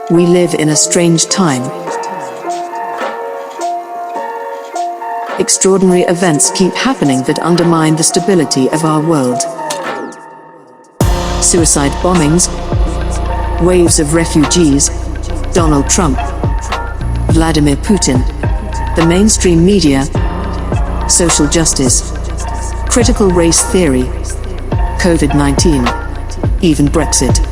We live in a strange time. Extraordinary events keep happening that undermine the stability of our world. Suicide bombings, waves of refugees, Donald Trump, Vladimir Putin, the mainstream media, social justice, critical race theory, COVID-19, even Brexit.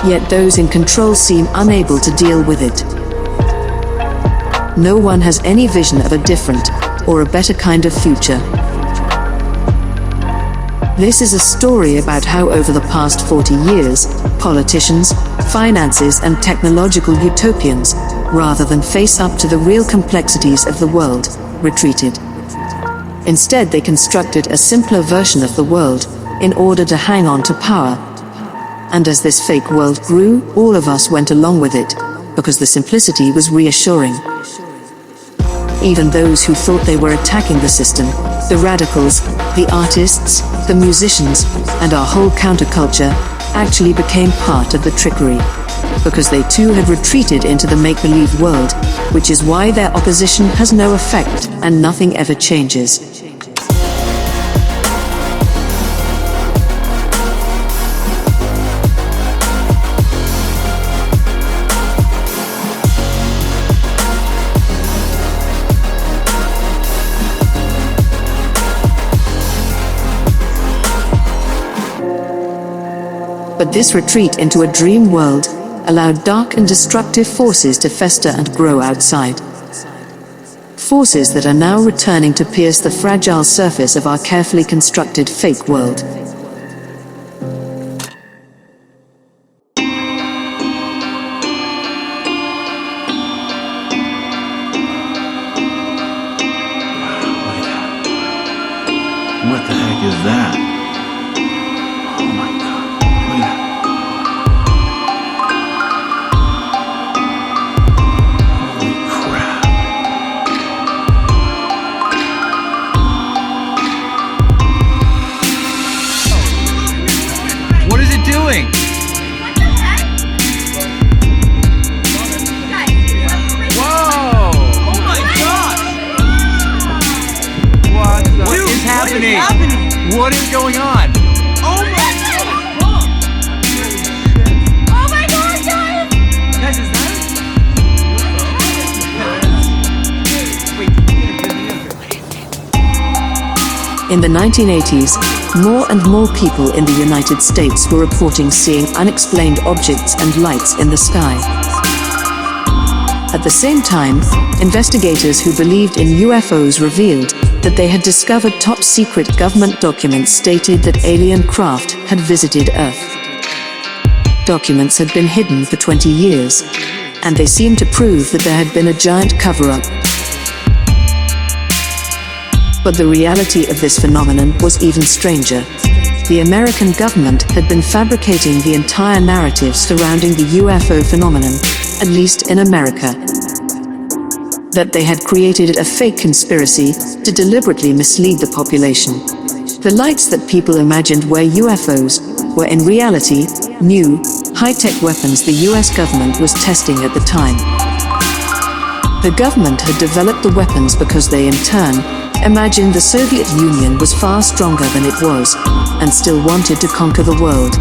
Yet those in control seem unable to deal with it. No one has any vision of a different or a better kind of future. This is a story about how over the past 40 years, politicians, finances and technological utopians, rather than face up to the real complexities of the world, retreated. Instead, they constructed a simpler version of the world in order to hang on to power. And as this fake world grew, all of us went along with it, because the simplicity was reassuring. Even those who thought they were attacking the system, the radicals, the artists, the musicians, and our whole counterculture, actually became part of the trickery, because they too had retreated into the make-believe world, which is why their opposition has no effect and nothing ever changes. But this retreat into a dream world allowed dark and destructive forces to fester and grow outside. Forces that are now returning to pierce the fragile surface of our carefully constructed fake world. What the heck is that? What is going on? Oh my god! Oh my god, guys! Guys, is that it? In the 1980s, more and more people in the United States were reporting seeing unexplained objects and lights in the sky. At the same time, investigators who believed in UFOs revealed that they had discovered top-secret government documents stated that alien craft had visited Earth. Documents had been hidden for 20 years, and they seemed to prove that there had been a giant cover-up. But the reality of this phenomenon was even stranger. The American government had been fabricating the entire narrative surrounding the UFO phenomenon, at least in America. That they had created a fake conspiracy to deliberately mislead the population. The lights that people imagined were UFOs were in reality new, high-tech weapons the US government was testing at the time. The government had developed the weapons because they, in turn, imagined the Soviet Union was far stronger than it was, and still wanted to conquer the world.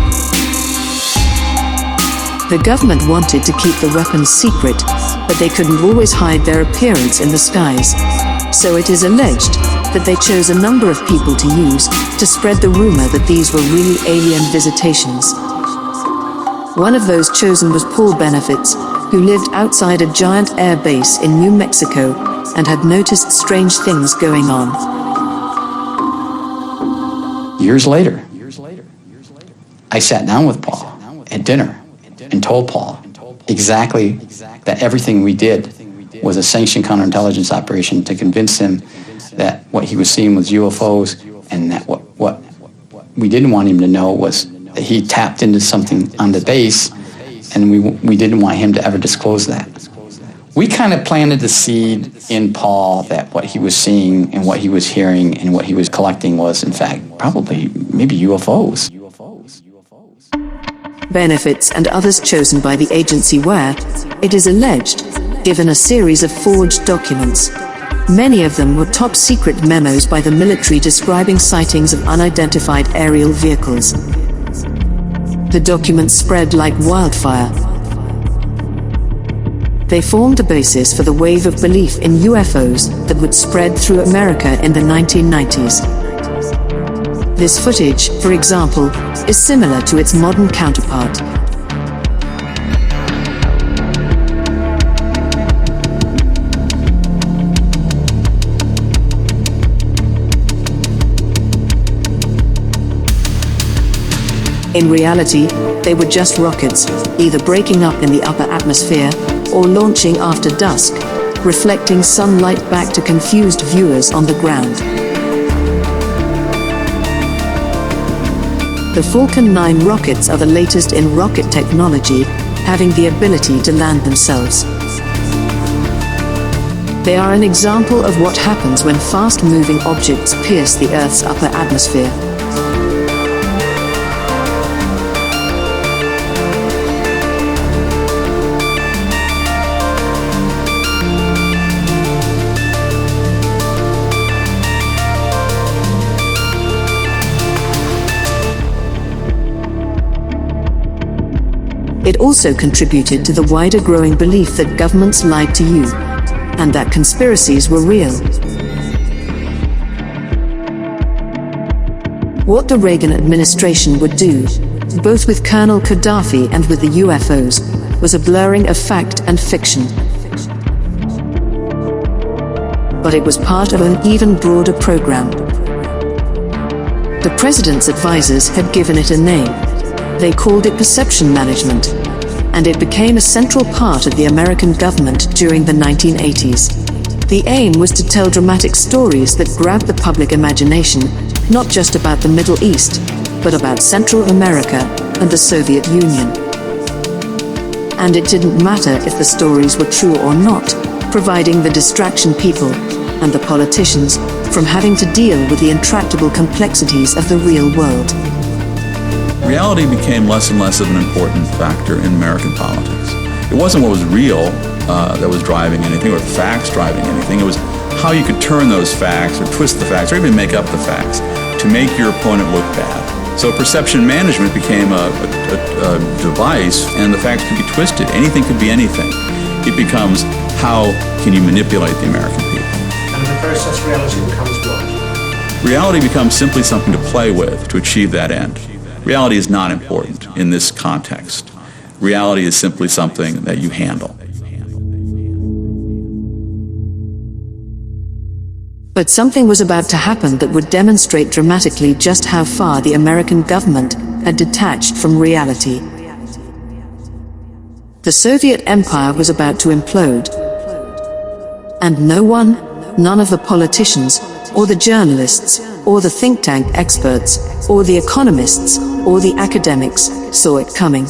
The government wanted to keep the weapons secret, but they couldn't always hide their appearance in the skies. So it is alleged that they chose a number of people to use to spread the rumor that these were really alien visitations. One of those chosen was Paul Benefits, who lived outside a giant air base in New Mexico and had noticed strange things going on. Years later, I sat down with Paul at dinner and told Paul exactly that everything we did was a sanctioned counterintelligence operation to convince him that what he was seeing was UFOs, and that what we didn't want him to know was that he tapped into something on the base, and we didn't want him to ever disclose that. We kind of planted the seed in Paul that what he was seeing and what he was hearing and what he was collecting was, in fact, probably maybe UFOs. benefits and others chosen by the agency were, it is alleged, given a series of forged documents. Many of them were top-secret memos by the military describing sightings of unidentified aerial vehicles. The documents spread like wildfire. They formed the basis for the wave of belief in UFOs that would spread through America in the 1990s. This footage, for example, is similar to its modern counterpart. In reality, they were just rockets, either breaking up in the upper atmosphere or launching after dusk, reflecting sunlight back to confused viewers on the ground. The Falcon 9 rockets are the latest in rocket technology, having the ability to land themselves. They are an example of what happens when fast-moving objects pierce the Earth's upper atmosphere. It also contributed to the wider growing belief that governments lied to you, and that conspiracies were real. What the Reagan administration would do, both with Colonel Gaddafi and with the UFOs, was a blurring of fact and fiction. But it was part of an even broader program. The president's advisors had given it a name. They called it perception management, and it became a central part of the American government during the 1980s. The aim was to tell dramatic stories that grabbed the public imagination, not just about the Middle East, but about Central America and the Soviet Union. And it didn't matter if the stories were true or not, providing the distraction people and the politicians from having to deal with the intractable complexities of the real world. Reality became less and less of an important factor in American politics. It wasn't what was real that was driving anything, or facts driving anything. It was how you could turn those facts, or twist the facts, or even make up the facts to make your opponent look bad. So perception management became a device, and the facts could be twisted. Anything could be anything. It becomes, how can you manipulate the American people? And in the process, reality becomes what? Reality becomes simply something to play with to achieve that end. Reality is not important in this context. Reality is simply something that you handle. But something was about to happen that would demonstrate dramatically just how far the American government had detached from reality. The Soviet Empire was about to implode. And none of the politicians, or the journalists, or the think tank experts, or the economists, or the academics saw it coming.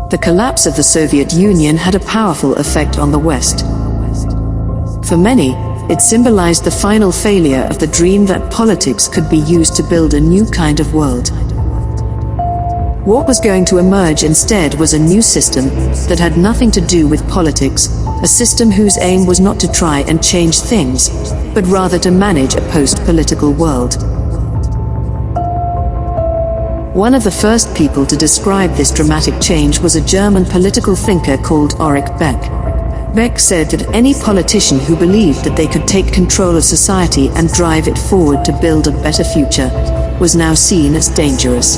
The collapse of the Soviet Union had a powerful effect on the West. For many, it symbolized the final failure of the dream that politics could be used to build a new kind of world. What was going to emerge instead was a new system that had nothing to do with politics, a system whose aim was not to try and change things, but rather to manage a post-political world. One of the first people to describe this dramatic change was a German political thinker called Ulrich Beck. Beck said that any politician who believed that they could take control of society and drive it forward to build a better future was now seen as dangerous.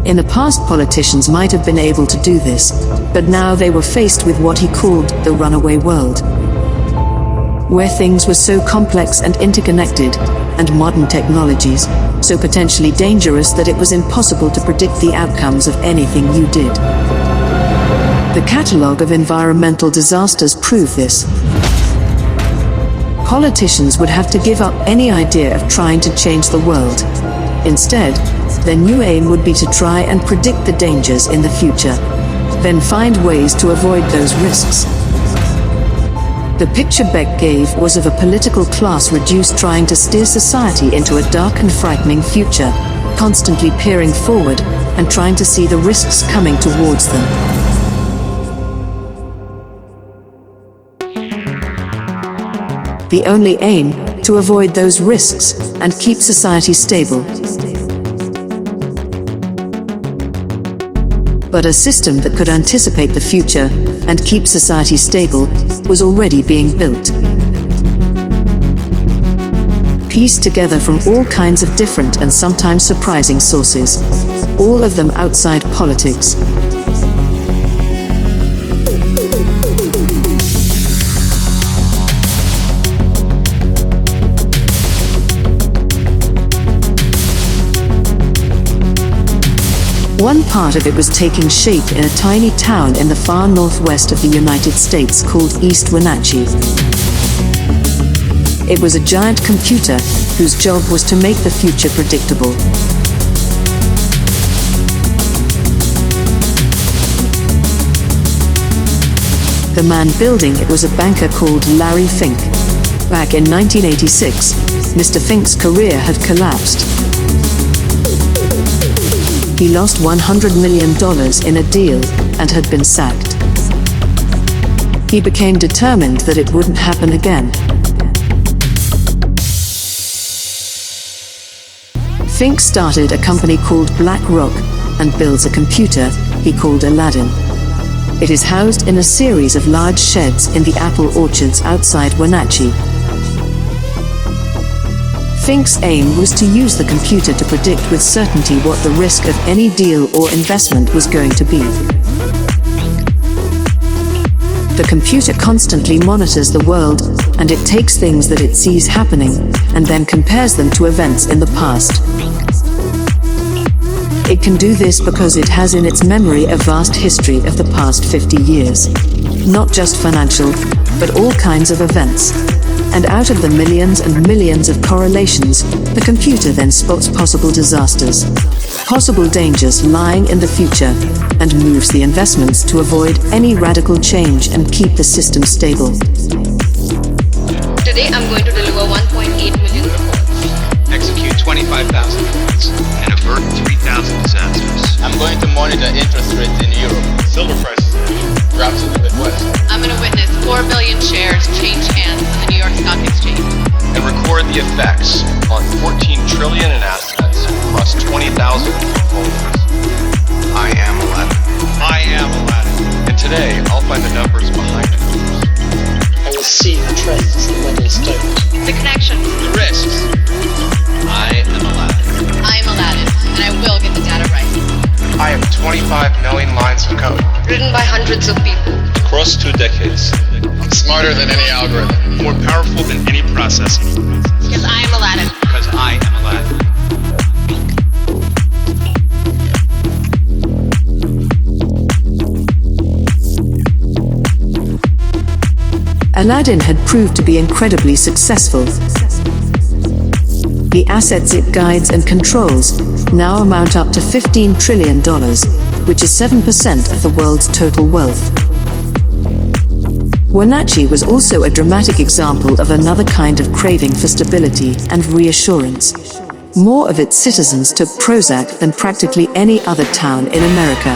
In the past, politicians might have been able to do this, but now they were faced with what he called the runaway world, where things were so complex and interconnected, and modern technologies so potentially dangerous that it was impossible to predict the outcomes of anything you did. The catalogue of environmental disasters prove this. Politicians would have to give up any idea of trying to change the world. Instead, their new aim would be to try and predict the dangers in the future, then find ways to avoid those risks. The picture Beck gave was of a political class reduced trying to steer society into a dark and frightening future, constantly peering forward and trying to see the risks coming towards them. The only aim, to avoid those risks and keep society stable. But a system that could anticipate the future and keep society stable was already being built. Pieced together from all kinds of different and sometimes surprising sources, all of them outside politics. One part of it was taking shape in a tiny town in the far northwest of the United States called East Wenatchee. It was a giant computer whose job was to make the future predictable. The man building it was a banker called Larry Fink. Back in 1986, Mr. Fink's career had collapsed. He lost $100 million in a deal and had been sacked. He became determined that it wouldn't happen again. Fink started a company called BlackRock and builds a computer he called Aladdin. It is housed in a series of large sheds in the apple orchards outside Wenatchee. Fink's aim was to use the computer to predict with certainty what the risk of any deal or investment was going to be. The computer constantly monitors the world, and it takes things that it sees happening and then compares them to events in the past. It can do this because it has in its memory a vast history of the past 50 years. Not just financial, but all kinds of events. And out of the millions and millions of correlations, the computer then spots possible disasters, possible dangers lying in the future, and moves the investments to avoid any radical change and keep the system stable. Today I'm going to deliver 1.8 million reports. Execute 25,000 reports and avert 3,000 disasters. I'm going to monitor interest rates in Europe. Silver prices drops in the Midwest. I'm going to witness 4 billion shares change hands on the New York Stock Exchange. And record the effects on 14 trillion in assets across 20,000 portfolios. I am Aladdin. I am Aladdin. And today, I'll find the numbers behind it. I will see the trends that went unstoked. The connections. The risks. I am Aladdin. I am Aladdin, and I will get the data right. I have 25 million lines of code. Written by hundreds of people. Across 2 decades. I'm smarter than any algorithm. More powerful than any processing. Because I am Aladdin. Because I am Aladdin. Aladdin had proved to be incredibly successful. The assets it guides and controls now amount up to $15 trillion, which is 7% of the world's total wealth. Wenatchee was also a dramatic example of another kind of craving for stability and reassurance. More of its citizens took Prozac than practically any other town in America.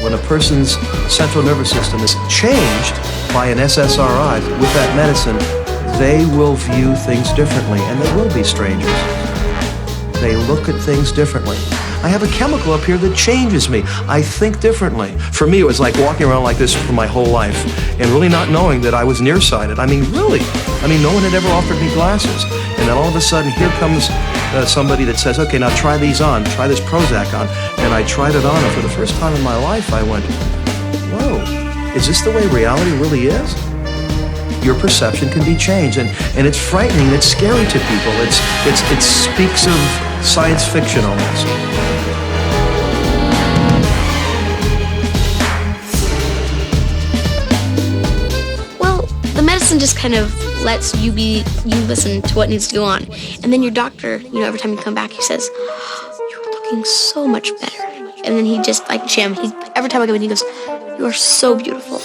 When a person's central nervous system is changed by an SSRI with that medicine, they will view things differently, and they will be strangers. They look at things differently. I have a chemical up here that changes me. I think differently. For me, it was like walking around like this for my whole life and really not knowing that I was nearsighted. I mean, really. I mean, no one had ever offered me glasses. And then all of a sudden, here comes somebody that says, okay, now try these on. Try this Prozac on. And I tried it on, and for the first time in my life, I went, whoa, is this the way reality really is? Your perception can be changed, and it's frightening, it's scary to people. It speaks of science fiction almost. Well, the medicine just kind of lets you listen to what needs to go on. And then your doctor, every time you come back, he says, "You're looking so much better." And then he just, like Jim, every time I come in, he goes, "You are so beautiful,"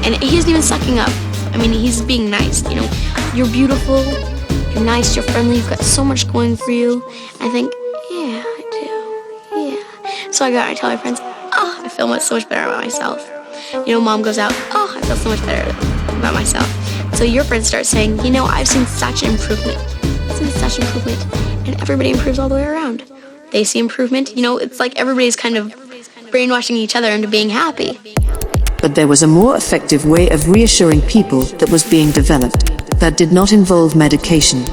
And he isn't even sucking up. I mean, he's being nice, You're beautiful, you're nice, you're friendly, you've got so much going for you. I think, yeah, I do, yeah. So I tell my friends, I feel so much better about myself. Mom goes out, I feel so much better about myself. So your friends start saying, I've seen such improvement. And everybody improves all the way around. They see improvement, it's like everybody's kind of brainwashing each other into being happy. But there was a more effective way of reassuring people that was being developed that did not involve medication.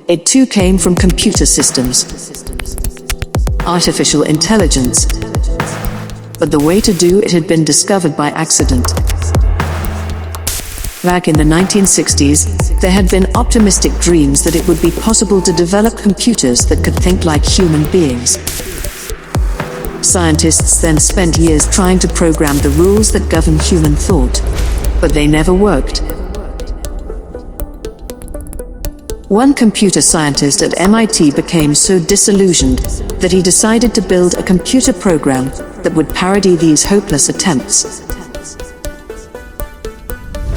It too came from computer systems, artificial intelligence. But the way to do it had been discovered by accident. Back in the 1960s, there had been optimistic dreams that it would be possible to develop computers that could think like human beings. Scientists then spent years trying to program the rules that govern human thought, but they never worked. One computer scientist at MIT became so disillusioned that he decided to build a computer program that would parody these hopeless attempts.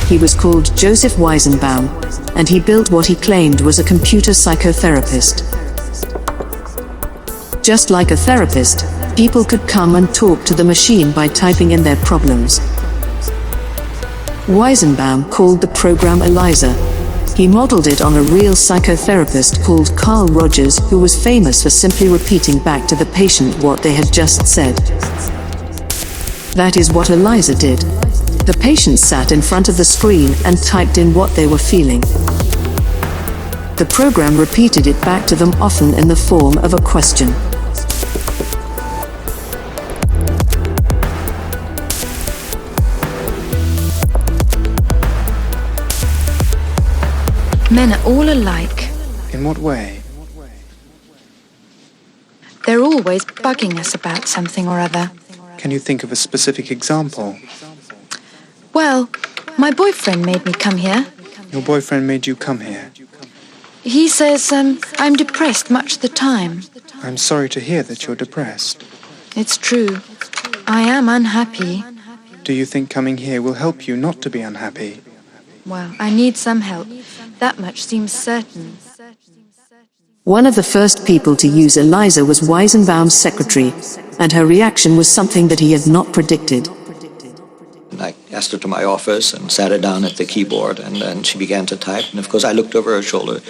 He was called Joseph Weizenbaum, and he built what he claimed was a computer psychotherapist. Just like a therapist, people could come and talk to the machine by typing in their problems. Weizenbaum called the program Eliza. He modeled it on a real psychotherapist called Carl Rogers, who was famous for simply repeating back to the patient what they had just said. That is what Eliza did. The patient sat in front of the screen and typed in what they were feeling. The program repeated it back to them, often in the form of a question. Men are all alike. In what way? They're always bugging us about something or other. Can you think of a specific example? Well, my boyfriend made me come here. Your boyfriend made you come here? He says I'm depressed much of the time. I'm sorry to hear that you're depressed. It's true. I am unhappy. Do you think coming here will help you not to be unhappy? Well, I need some help. That much seems certain. One of the first people to use Eliza was Weizenbaum's secretary, and her reaction was something that he had not predicted. I asked her to my office and sat her down at the keyboard, and then she began to type. And of course, I looked over her shoulder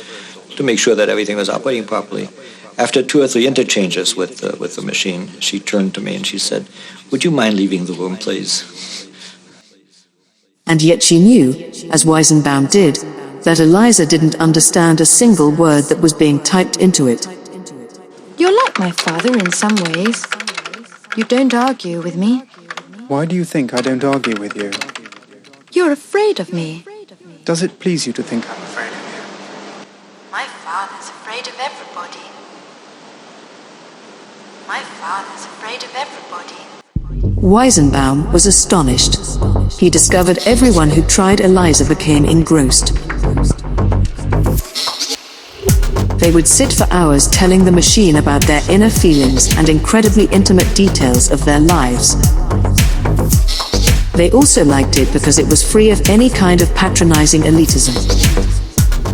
to make sure that everything was operating properly. After 2 or 3 interchanges with the machine, she turned to me and she said, "Would you mind leaving the room, please?" And yet she knew, as Weizenbaum did, that Eliza didn't understand a single word that was being typed into it. You're like my father in some ways. You don't argue with me. Why do you think I don't argue with you? You're afraid of me. Does it please you to think I'm afraid of you? My father's afraid of everybody. My father's afraid of everybody. Weizenbaum was astonished. He discovered everyone who tried Eliza became engrossed. They would sit for hours telling the machine about their inner feelings and incredibly intimate details of their lives. They also liked it because it was free of any kind of patronizing elitism.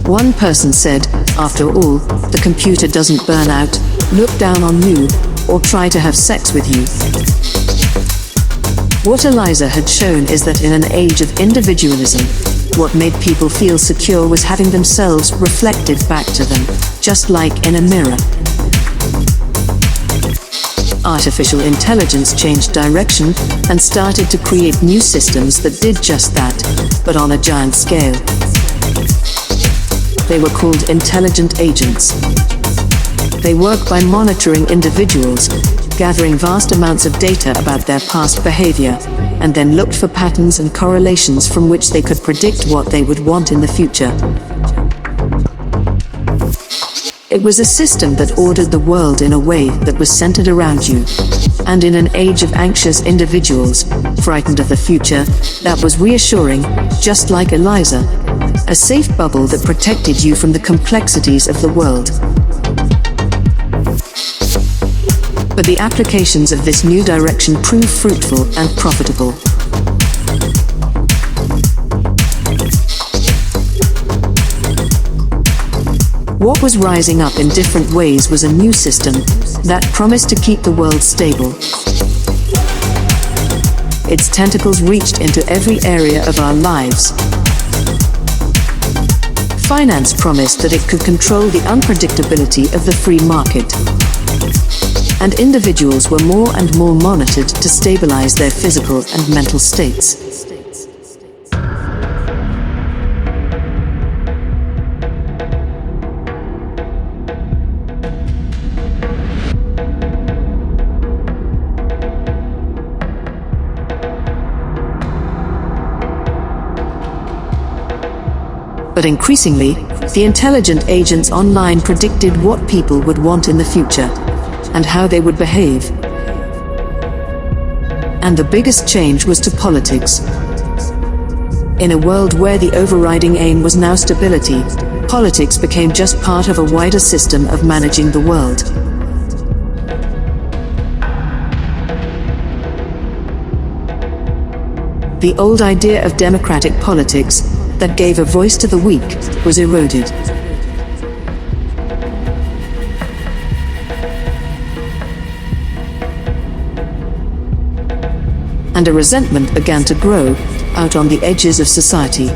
One person said, "After all, the computer doesn't burn out, look down on you, or try to have sex with you." What Eliza had shown is that in an age of individualism, what made people feel secure was having themselves reflected back to them, just like in a mirror. Artificial intelligence changed direction and started to create new systems that did just that, but on a giant scale. They were called intelligent agents. They work by monitoring individuals, gathering vast amounts of data about their past behavior, and then looked for patterns and correlations from which they could predict what they would want in the future. It was a system that ordered the world in a way that was centered around you. And in an age of anxious individuals, frightened of the future, that was reassuring, just like Eliza. A safe bubble that protected you from the complexities of the world. But the applications of this new direction proved fruitful and profitable. What was rising up in different ways was a new system that promised to keep the world stable. Its tentacles reached into every area of our lives. Finance promised that it could control the unpredictability of the free market. And individuals were more and more monitored to stabilize their physical and mental states. But increasingly, the intelligent agents online predicted what people would want in the future, and how they would behave. And the biggest change was to politics. In a world where the overriding aim was now stability, politics became just part of a wider system of managing the world. The old idea of democratic politics, that gave a voice to the weak, was eroded. And a resentment began to grow out on the edges of society.